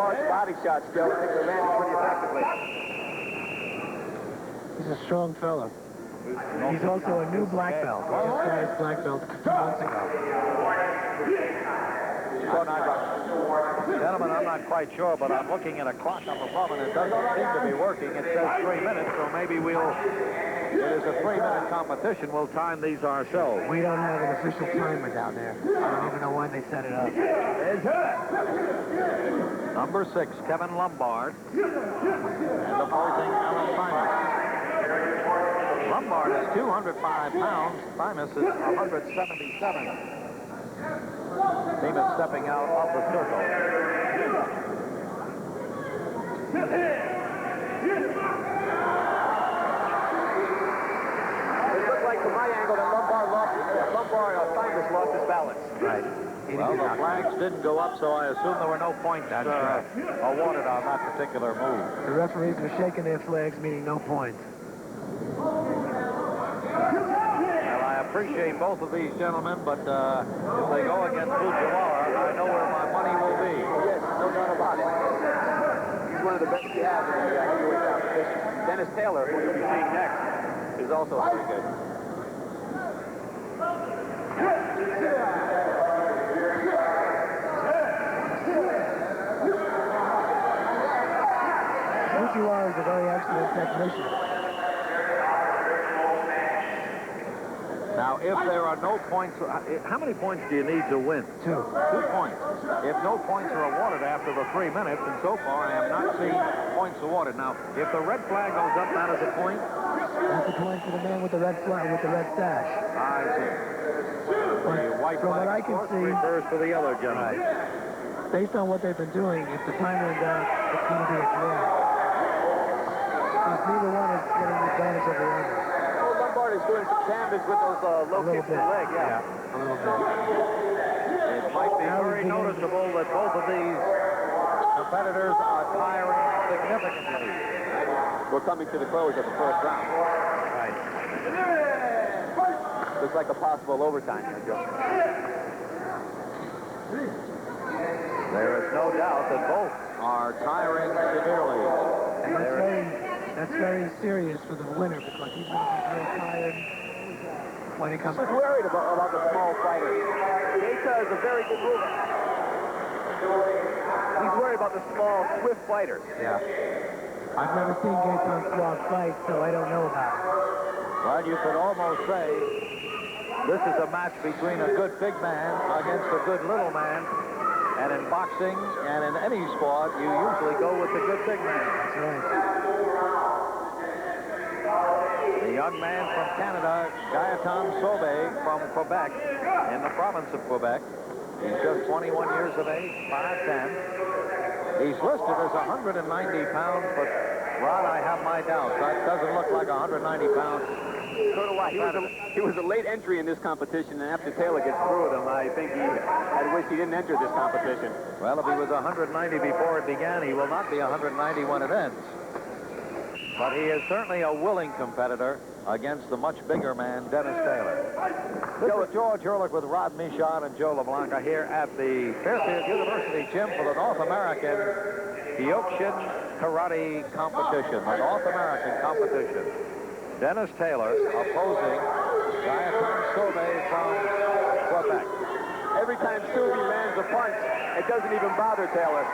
Lombard's body shots, Joe. I think they're landing pretty effectively. He's a strong fellow. He's also a new black belt. He just got his black belt 2 months ago. Gentlemen, I'm not quite sure, but I'm looking at a clock up above, and it doesn't seem to be working. It says 3 minutes, so maybe it is a 3-minute competition. We'll time these ourselves. We don't have an official timer down there. I don't even know when they set it up. Number 6, Kevin Lombard. And opposing Alan Primus. Lombard is 205 pounds. Primus is 177. Team is stepping out of the circle. It looked like from my angle that Primus lost his balance. Right. Well, the flags didn't go up, so I assume there were no points awarded on that particular move. The referees were shaking their flags, meaning no points. Well, I appreciate both of these gentlemen, but if they go against Fujiwara, I know where my money will be. Yes, no doubt about it. He's one of the best we have in the heavyweight competition. Dennis Taylor, who you'll be seeing next, is also very good. Fujiwara is a very excellent technician. Now, if there are no points, how many points do you need to win? 2. 2 points. If no points are awarded after the 3 minutes, and so far I have not seen points awarded. Now, if the red flag goes up, that is a point? That's a point for the man with the red flag, with the red sash. I see. The white from flag, what I can see, refers to the other gentleman. Based on what they've been doing, if the time runs out, it's going to be a draw. Because neither one is getting the advantage of the other. Lombard is doing some damage with those low kicks to the leg, yeah. A little bit. It might be very noticeable that both of these competitors are tiring significantly. We're coming to the close of the first round. Right. Looks like a possible overtime here, Joe. There is no doubt that both are tiring severely. And that's very serious for the winner because he's going to be real tired when it comes. He's worried about the small fighter. Gaeta is a very good mover. He's worried about the small, swift fighters. Yeah. I've never seen Gaetan Swab fight, so I don't know about it. Well, you could almost say this is a match between a good big man against a good little man. And in boxing and in any sport, you usually go with the good big man. That's right. The young man from Canada, Gaetan Sobe from Quebec, in the province of Quebec. He's just 21 years of age, 5'10". He's listed as 190 pounds, but, Rod, I have my doubts. That doesn't look like 190 pounds. So do I. He was a late entry in this competition, and after Taylor gets through with him, I think I wish he didn't enter this competition. Well, if he was 190 before it began, he will not be 190 when it ends. But he is certainly a willing competitor against the much bigger man, Dennis Taylor. This is George Ehrlich with Rod Michaud and Joe LeBlanc here at the Fairfield University gym for the North American Kyokushin Karate competition, the North American competition. Dennis Taylor opposing Gaetan Sobe from Quebec. Every time Subi lands a punch, it doesn't even bother Taylor.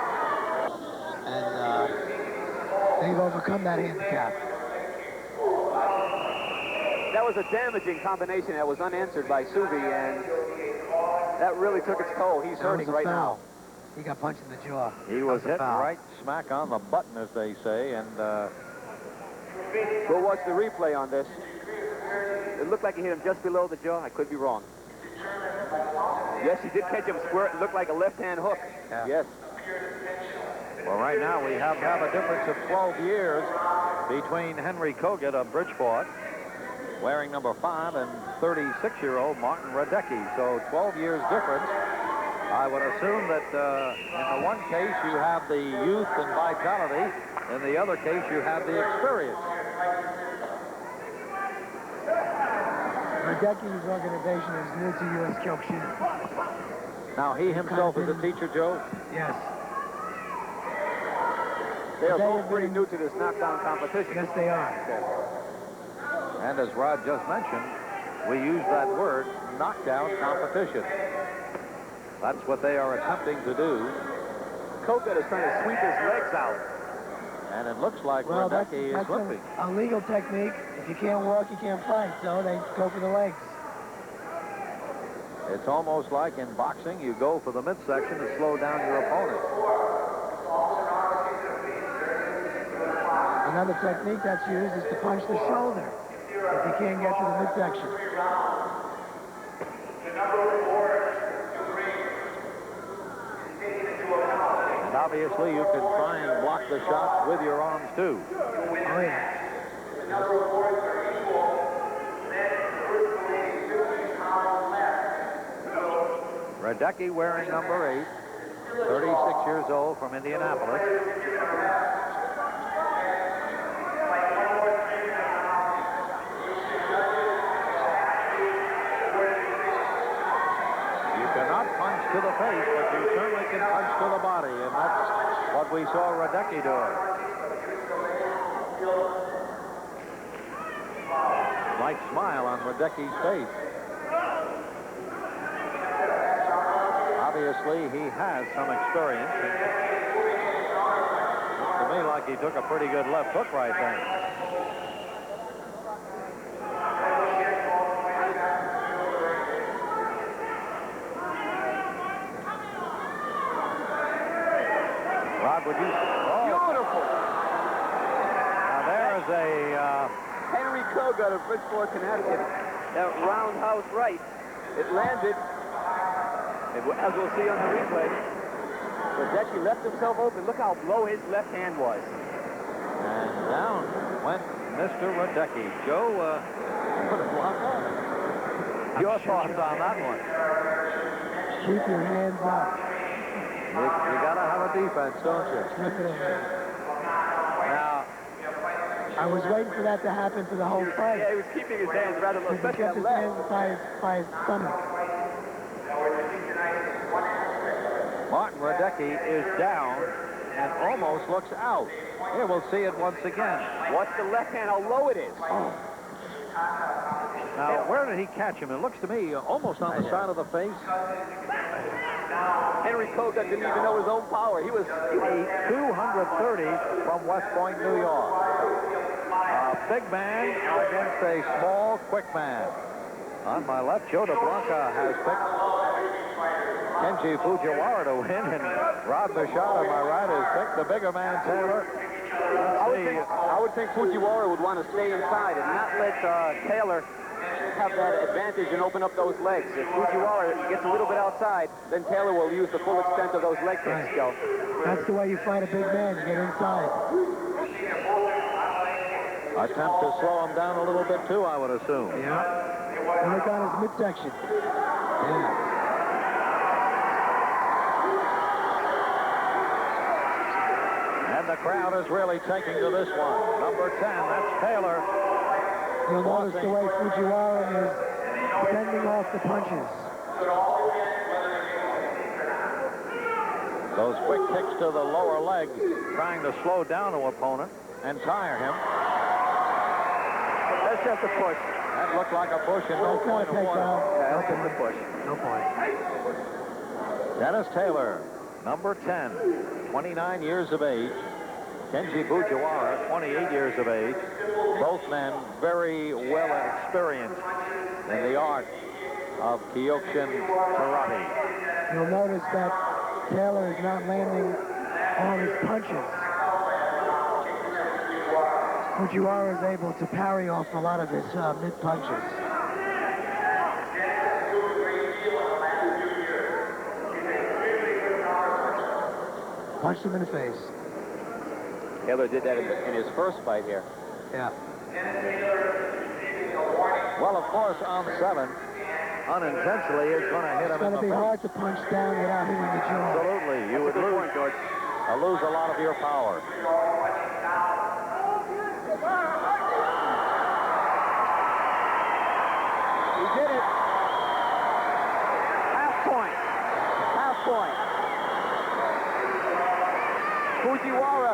And they've overcome that handicap. That was a damaging combination that was unanswered by Subi, and that really took its toll. He's hurting right now. He got punched in the jaw. He was hit right smack on the button, as they say, and we'll watch the replay on this. It looked like he hit him just below the jaw. I could be wrong. Yes, he did catch him square. It looked like a left-hand hook. Yeah. Yes. Well, right now we have a difference of 12 years between Henry Kogut of Bridgeport, wearing number 5, and 36-year-old Martin Radecki. So 12 years difference. I would assume that in the one case you have the youth and vitality, in the other case you have the experience. Radecki's organization is new to U.S. Kyokushin. Now he himself is a teacher, Joe? Yes. They are They both have pretty been- new to this knockdown competition. Yes, they are. And as Rod just mentioned, we use that word, knockdown competition. That's what they are attempting to do. Kogut is trying to sweep his legs out. And it looks like Well, that's Radecki is slipping. a legal technique. If you can't walk, you can't fight. So they go for the legs. It's almost like in boxing, you go for the midsection to slow down your opponent. Another technique that's used is to punch the shoulder if you can't get to the midsection. And obviously, you can try and block the shots with your arms, too. Oh, yeah. Radecki wearing number 8, 36 years old, from Indianapolis. You cannot punch to the face, but you certainly can punch to the body, and that's what we saw Radecki doing. Slight smile on Radecki's face. Obviously, he has some experience. Looks to me like he took a pretty good left hook right there. Rod, would you? Oh. Beautiful. Now there's a... Henry Kogut of Bridgeport, Connecticut. That roundhouse right. It landed. As we'll see on the replay, Radecki left himself open. Look how low his left hand was. And down went Mr. Radecki. Joe, put a block on it. Your thoughts on that one? Keep your hands up. You got to have a defense, don't you? Look at him. Now, I was waiting for that to happen for the whole fight. Yeah, he was keeping his hands rather low, Because he especially kept that his left. hands by his stomach. Martin Radecki is down and almost looks out. Here, we'll see it once again. Watch the left hand, how low it is. Oh. Now, where did he catch him? It looks to me almost on the side of the face. Henry Kogut didn't even know his own power. He was... A 230 from West Point, New York. A big man against a small, quick man. On my left, Joe DeBlanca has picked Kenji Fujiwara to win, and Rod Bashad on my right has picked the bigger man, Taylor. I would think Fujiwara would want to stay inside and not let Taylor have that advantage and open up those legs. If Fujiwara gets a little bit outside, then Taylor will use the full extent of those leg kicks, Joe. That's the way you fight a big man. You get inside. Attempt to slow him down a little bit, too, I would assume. Yeah. Look on his midsection. Yeah. And the crowd is really taking to this one. Number 10, that's Taylor. You'll notice the way Fujiwara is fending off the punches. Those quick kicks to the lower leg, trying to slow down the opponent and tire him. That's just a push. That looked like a push and no point of order. Yeah, that's just a push. No point. Dennis Taylor, number 10, 29 years of age. Kenji Fujiwara, 28 years of age. Both men very well experienced in the art of Kyokushin karate. You'll notice that Taylor is not landing all his punches. Fujiwara is able to parry off a lot of his mid-punches. Punched him in the face. Taylor did that in his first fight here. Yeah. Well, of course, on 7, unintentionally is going to hit him It's in going the to be face. hard to punch down without hitting the jaw. Absolutely. You would lose, George. lose a lot of your power. He did it. Half point. Half point. Fujiwara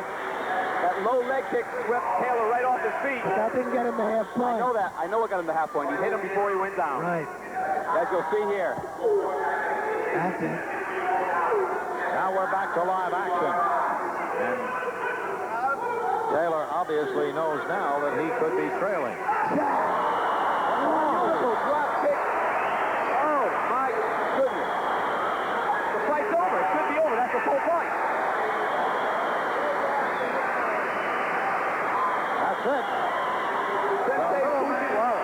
That low leg kick swept Taylor right off his feet. But that didn't get him the half I point. know that. I know what got him the half point. He hit him before he went down. Right. As you'll see here. That's it. Now we're back to live action. And Taylor obviously knows now that he could be trailing. Beautiful drop kick. Oh, my goodness. The fight's over. It should be over. That's the whole fight. That's it. Sensei Fujiwara.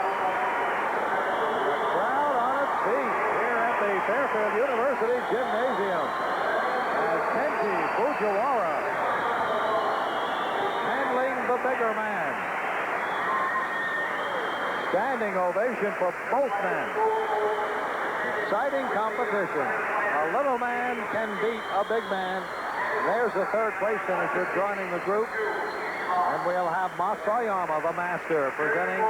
The crowd on its feet here at the Fairfield University Gymnasium. As Kenji Fujiwara handling the bigger man. Standing ovation for both men. Exciting competition. A little man can beat a big man. There's the third place finisher joining the group. And we'll have Masayama, the master, presenting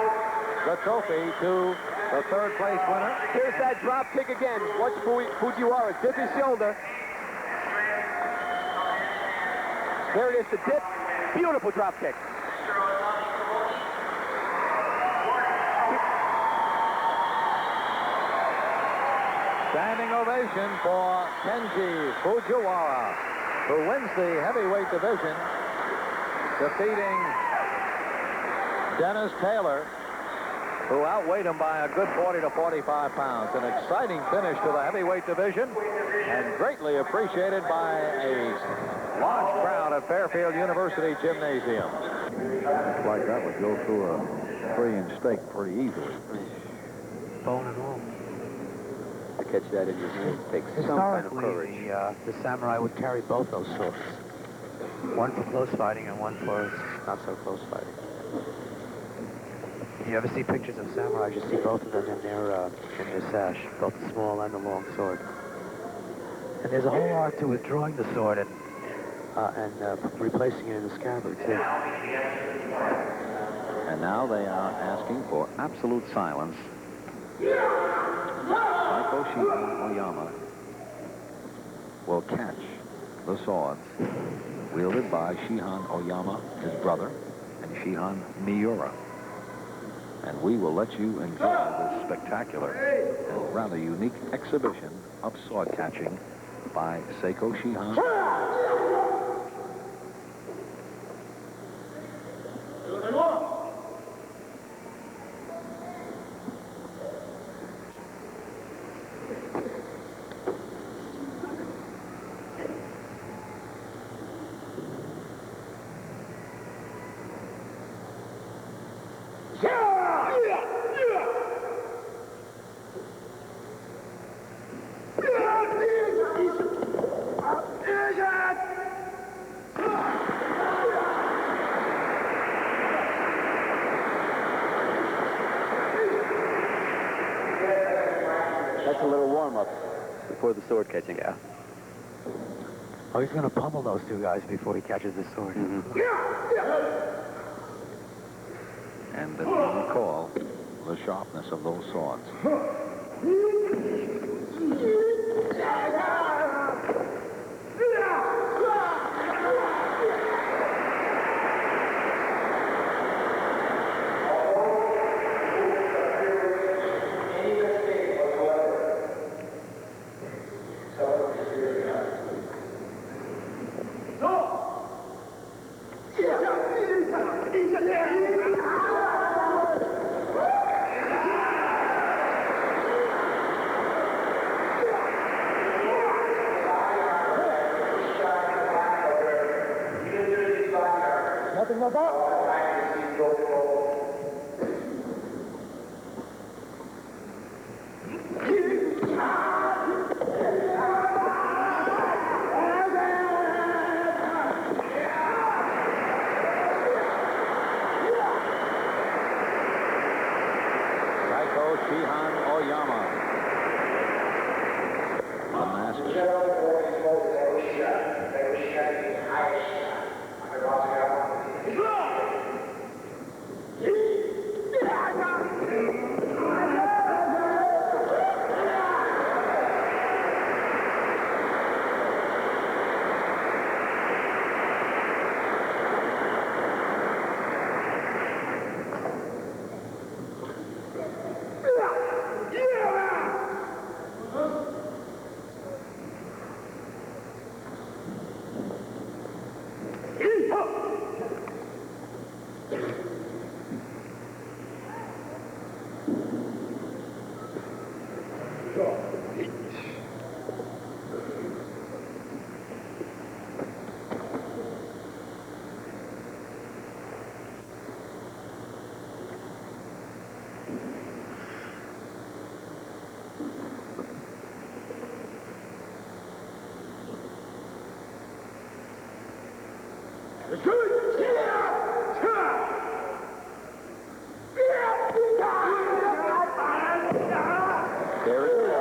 the trophy to the third place winner. Here's that drop kick again. Watch Fujiwara dip his shoulder. There it is, the dip. Beautiful drop kick. Standing ovation for Kenji Fujiwara, who wins the heavyweight division, defeating Dennis Taylor, who outweighed him by a good 40 to 45 pounds. An exciting finish to the heavyweight division, and greatly appreciated by a large crowd at Fairfield University Gymnasium. Like that would go through a 3-inch steak pretty easily. Bone and all. To catch that in your hand takes some kind of courage. Historically, the samurai would carry both those swords. One for close fighting and one for not so close fighting. You ever see pictures of samurais, you see both of them in their sash, both the small and the long sword. And there's a whole art to withdrawing the sword and replacing it in the scabbard, too. And now they are asking for absolute silence. Saiko Shihan Oyama will catch the swords wielded by Shihan Oyama, his brother, and Shihan Miura. And we will let you enjoy this spectacular and rather unique exhibition of sword catching by Saiko Shihan. That's a little warm-up before the sword catching. Yeah. Oh, he's going to pummel those two guys before he catches the sword. Mm-hmm. And if you recall the sharpness of those swords. Nothing like that. Saiko Shihan Oyama, the master. There it is.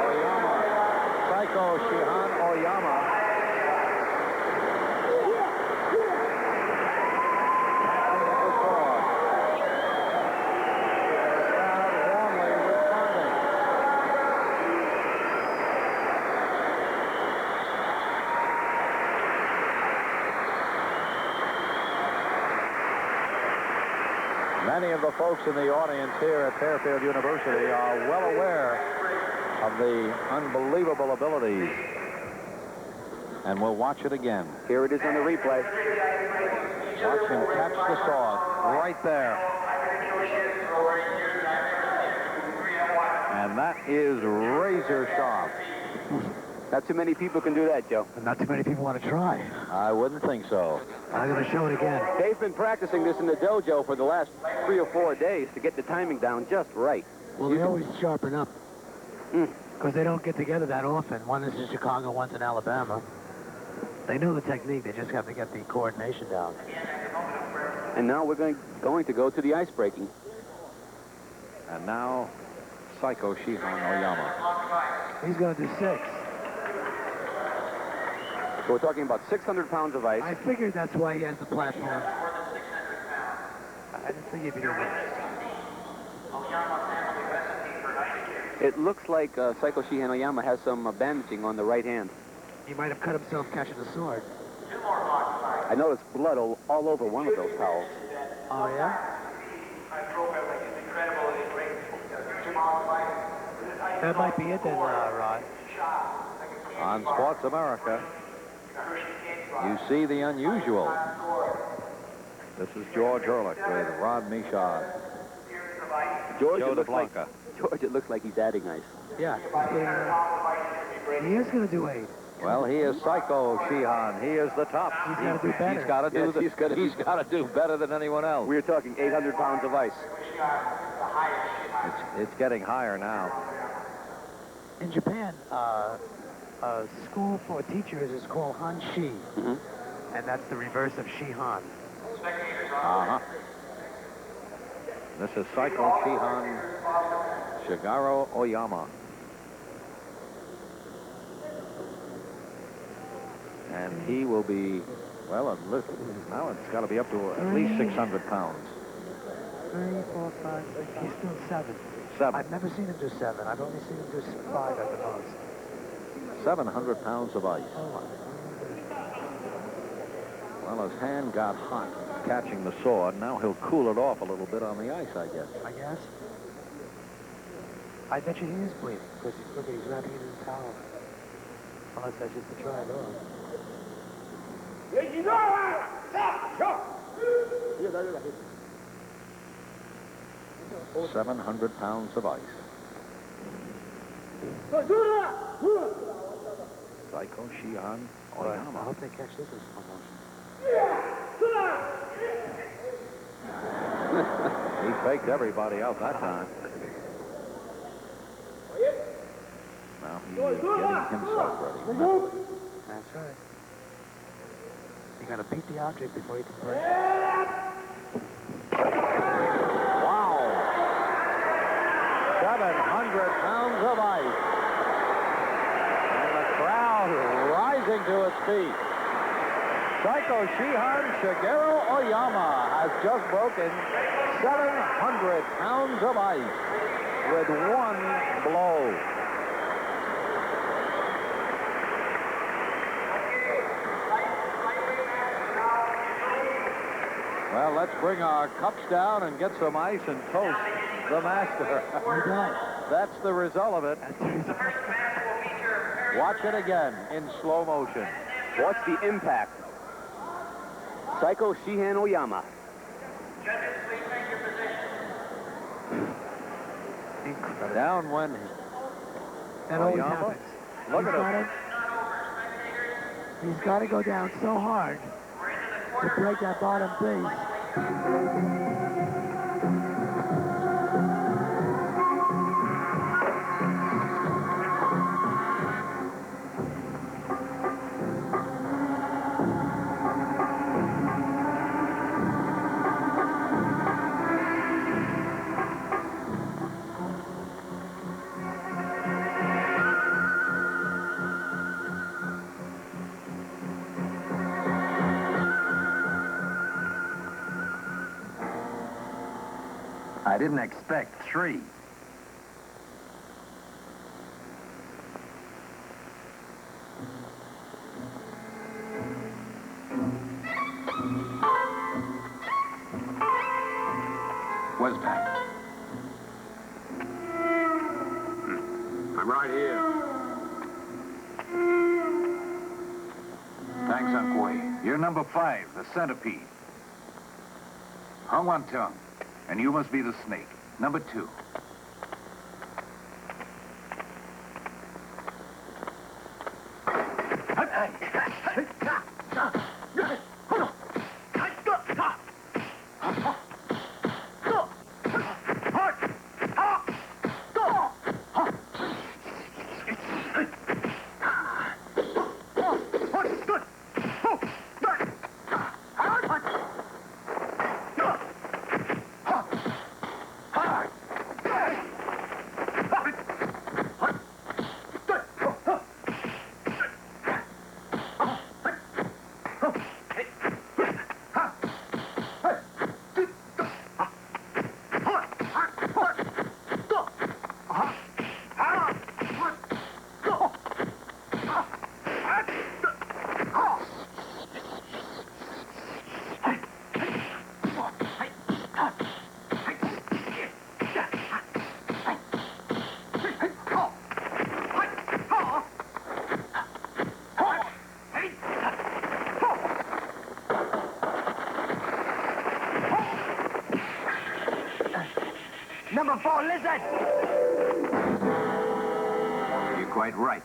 Oyama. Saiko Shihan Oyama. Catching at the sword. The crowd warmly responding. Many of the folks in the audience here at Fairfield University are well aware of the unbelievable abilities. And we'll watch it again. Here it is on the replay. Watch him catch the sword right there. And that is razor sharp. Not too many people can do that, Joe. Not too many people want to try. I wouldn't think so. I'm going to show it again. They've been practicing this in the dojo for the last 3 or 4 days to get the timing down just right. Well, they always sharpen up. Because they don't get together that often. One is in Chicago, one's in Alabama. They know the technique. They just have to get the coordination down. And now we're going to go to the ice breaking. And now, Saiko Shihan Oyama. He's going to do 6. So we're talking about 600 pounds of ice. I figured that's why he has the platform. I didn't think he'd be doing it. It looks like Saiko Shihan Oyama has some bandaging on the right hand. He might have cut himself catching the sword. I noticed blood all over one of those towels. Oh, yeah? That might be it then, Rod. On Sports America, you see the unusual. This is George Ehrlich with Rod Michaud. George, Joe it looks like, DeBlanca. George, it looks like he's adding ice. Yeah. He is going to do 8. Well, he is Saiko Shihan. He is the top. He's gotta do better. He's got to do. Yes, he's got to do better than anyone else. We're talking 800 pounds of ice. It's getting higher now. In Japan, a school for teachers is called Hanshi. And that's the reverse of Shihan. Uh-huh. This is Saiko Shihan Shigeru Oyama. And he will be, well, now it's got to be up to at least 600 pounds. 3, 4, 5, 6. He's still 7. 7. I've never seen him do 7. I've only seen him do 5 at the most. 700 pounds of ice. Oh, Well, his hand got hot catching the sword. Now he'll cool it off a little bit on the ice, I guess. I guess. I bet you he is bleeding, because look, he's wrapping it in a towel. Unless that's just to try it on. 700 pounds of ice. Saiko Shihan I Oyama. hope they catch this in slow motion. He faked everybody out that time. Now he is getting himself ready. That's right. You gotta beat the object before you can break. Wow! 700 pounds of ice. And the crowd rising to its feet. Saiko Shihan Shigeru Oyama has just broken 700 pounds of ice with one blow. Well, let's bring our cups down and get some ice and toast the master. That's the result of it. Watch it again in slow motion. Watch the impact. Saiko Shihan Oyama. Down when That always Oyama? happens. Look at him. He's got to go down so hard to break that bottom base. didn't expect 3. Where's Pat? I'm right here. Thanks, Uncle Wei. You're number 5, the centipede. Hung One Tongue. And you must be the snake. Number 2. Number 4, lizard! You're quite right.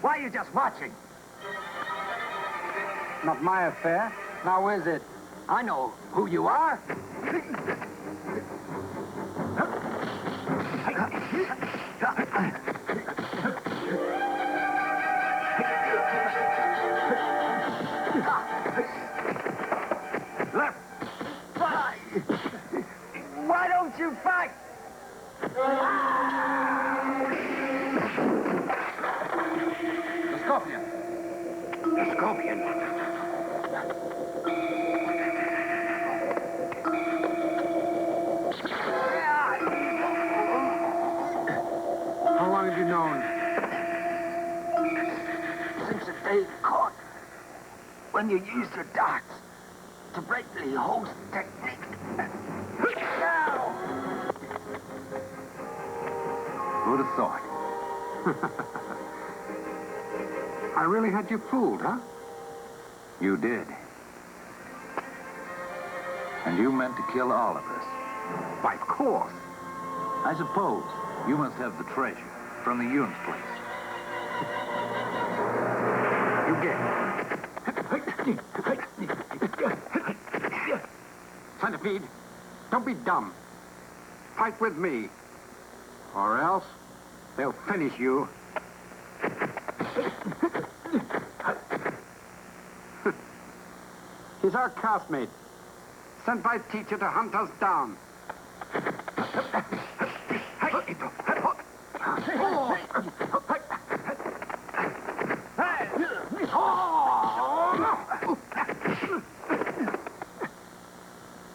Why are you just watching? Not my affair. Now is it? I know who you are. Left. Why don't you fight? The scorpion. The scorpion. How long have you known? Since the day you caught. When you used your darts to break the host technique. Now! Who'd have thought? I really had you fooled, huh? You did. And you meant to kill all of us. Why, of course. I suppose you must have the treasure from the Ewan's place. You get it. Centipede, don't be dumb. Fight with me. Or else, they'll finish you. He's our classmate, sent by teacher to hunt us down.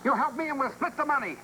You help me and we'll split the money.